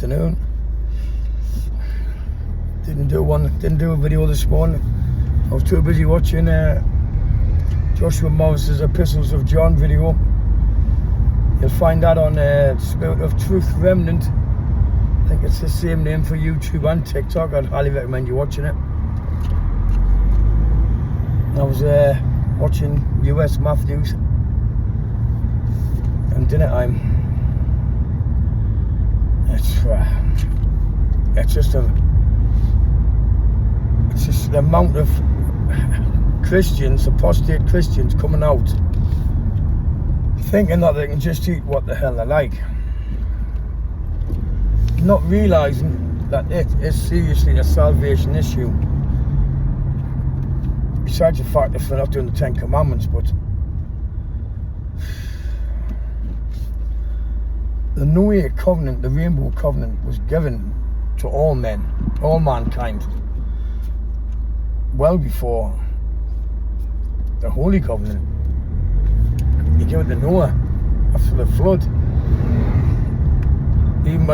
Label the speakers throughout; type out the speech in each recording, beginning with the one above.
Speaker 1: afternoon. Didn't do a video this morning. I was too busy watching Joshua Morris's Epistles of John video. You'll find that on Spirit of Truth Remnant. I think it's the same name for YouTube and TikTok. I'd highly recommend you watching it. I was watching US Matthews and dinner time. It's just the amount of Christians, apostate Christians, coming out thinking that they can just eat what the hell they like, not realising that it is seriously a salvation issue. Besides the fact if they're not doing the 10 Commandments, but the Noah covenant, the Rainbow Covenant, was given to all men, all mankind, well before the Holy Covenant. He gave it to Noah after the flood. Even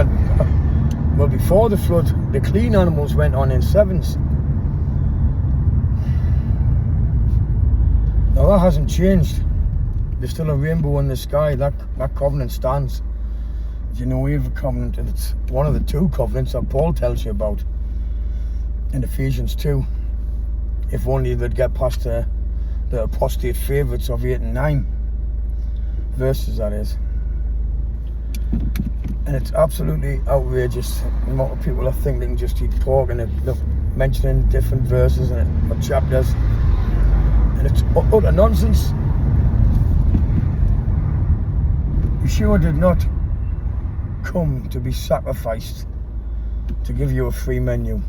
Speaker 1: well before the flood, the clean animals went on in sevens. Now that hasn't changed. There's still a rainbow in the sky. That covenant stands. You know, we have a covenant, and it's one of the two covenants that Paul tells you about in Ephesians 2. If only they'd get past the apostate favourites of 8 and 9 verses, that is. And it's absolutely outrageous the amount of people that think they can just eat pork, and they're mentioning different verses and or chapters, and it's utter nonsense. Yeshua did not come to be sacrificed to give you a free menu.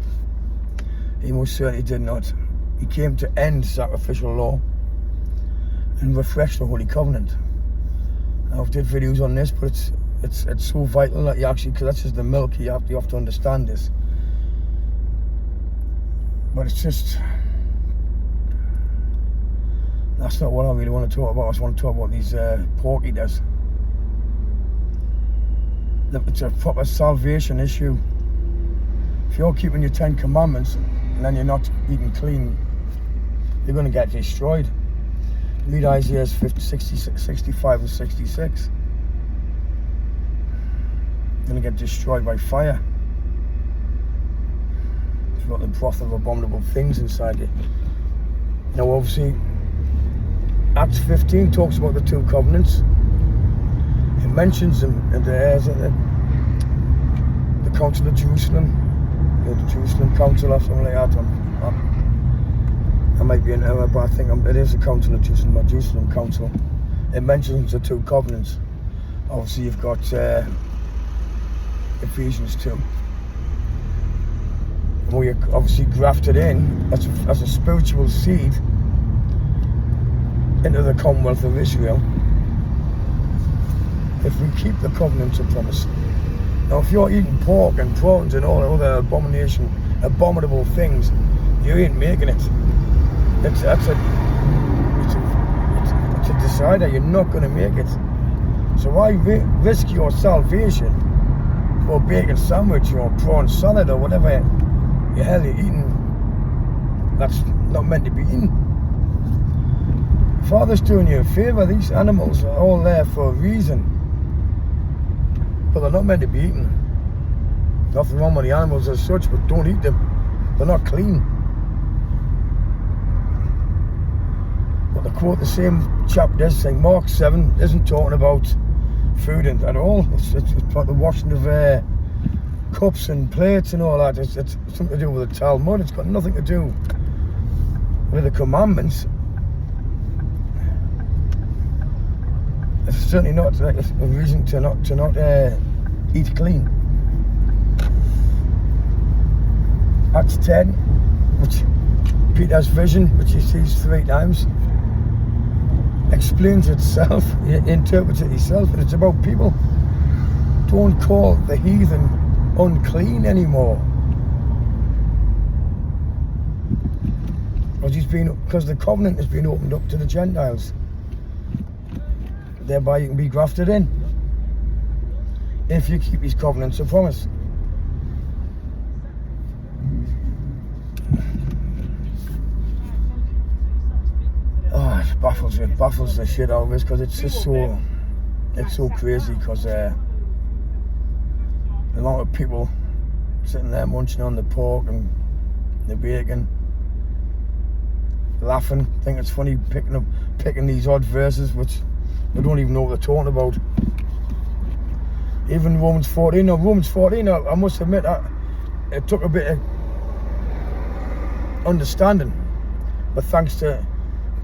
Speaker 1: He most certainly did not. He came to end sacrificial law and refresh the Holy Covenant. I've did videos on this, but it's so vital that you actually, because that's just the milk, you have to understand this. But it's just, that's not what I really want to talk about. I just want to talk about these pork eaters. It's a proper salvation issue. If you're keeping your 10 Commandments and then you're not eating clean, you're going to get destroyed. Read Isaiah 65 and 66. You're going to get destroyed by fire. You've got the broth of abominable things inside you. Now obviously, Acts 15 talks about the two covenants. It mentions them in the Council of Jerusalem, the Jerusalem Council or something like that. I might be in error, but I think it is the Council of Jerusalem, or Jerusalem Council. It mentions the two covenants. Obviously, you've got Ephesians 2. Where you're obviously grafted in as a spiritual seed into the Commonwealth of Israel. If we keep the covenants of promise. Now, if you're eating pork and prawns and all other abominable things, you ain't making it. It's a decider. You're not going to make it. So why risk your salvation for a bacon sandwich or prawn salad or whatever the hell you're eating that's not meant to be eaten? Father's doing you a favour. These animals are all there for a reason, but they're not meant to be eaten. Nothing wrong with the animals as such, but don't eat them. They're not clean. But to quote the same chapters, saying Mark 7 isn't talking about food at all. It's about the washing of cups and plates and all that. It's something to do with the Talmud. It's got nothing to do with the commandments. It's certainly not a reason to not eat clean. Acts 10, which Peter's vision, which he sees 3 times, explains itself, it interprets it itself, and it's about people. Don't call the heathen unclean anymore. Because the covenant has been opened up to the Gentiles. Thereby you can be grafted in if you keep his covenants of promise. baffles the shit out of us, because it's just so crazy, because the amount of people sitting there munching on the pork and the bacon, laughing, think it's funny, picking these odd verses which they don't even know what they're talking about. Even Romans 14, I must admit, it took a bit of understanding, but thanks to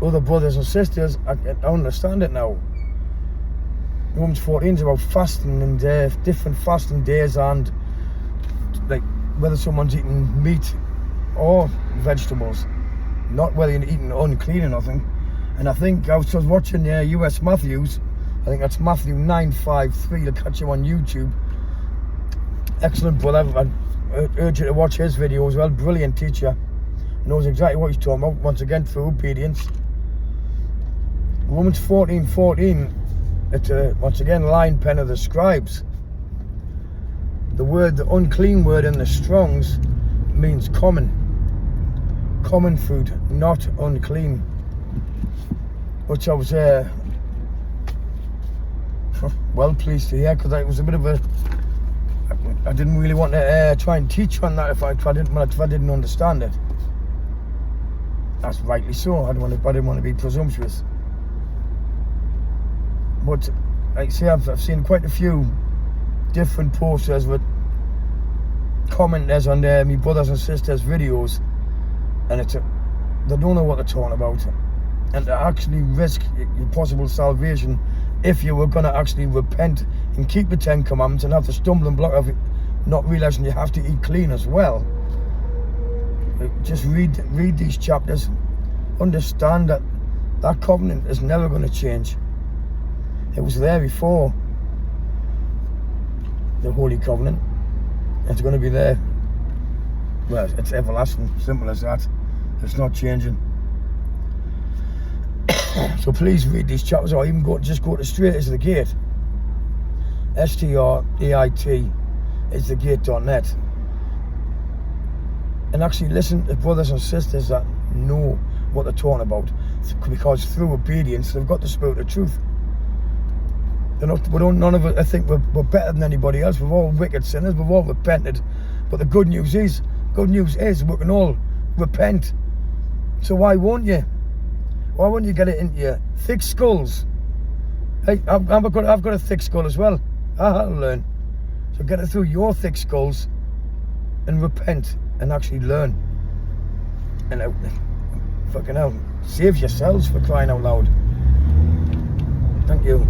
Speaker 1: other brothers and sisters, I understand it now. Romans 14 is about fasting and different fasting days, and like whether someone's eating meat or vegetables, not whether you're eating unclean or nothing. And I think I was just watching US Matthews, I think that's Matthew 9:5-3, to catch him on YouTube. Excellent brother, I urge you to watch his video as well. Brilliant teacher, knows exactly what he's talking about, once again through obedience. Romans 14:14, it's once again line pen of the scribes. The unclean word in the Strongs means common food, not unclean, which I was well pleased to hear, because it was a bit of I didn't really want to try and teach on that if I didn't understand it. That's rightly so. I didn't want to be presumptuous. But like I say, I've seen quite a few different posters with commenters on my brothers and sisters' videos, and they don't know what they're talking about. And to actually risk your possible salvation, if you were going to actually repent and keep the 10 Commandments and have the stumbling block of not realizing you have to eat clean as well, just read these chapters, understand that covenant is never going to change. It was there before the Holy Covenant. It's going to be there. Well, it's everlasting, simple as that. It's not changing. So please read these chapters, or even just go to straight as the gate. STRAIT is the gate.net. And actually listen to brothers and sisters that know what they're talking about, because through obedience they've got the spirit of truth. None of us, I think we're better than anybody else. We're all wicked sinners, we've all repented. But the good news is we can all repent. So why won't you? Why won't you get it into your thick skulls? Hey, I've got a thick skull as well. I'll learn. So get it through your thick skulls and repent and actually learn. And fucking hell, save yourselves, for crying out loud. Thank you.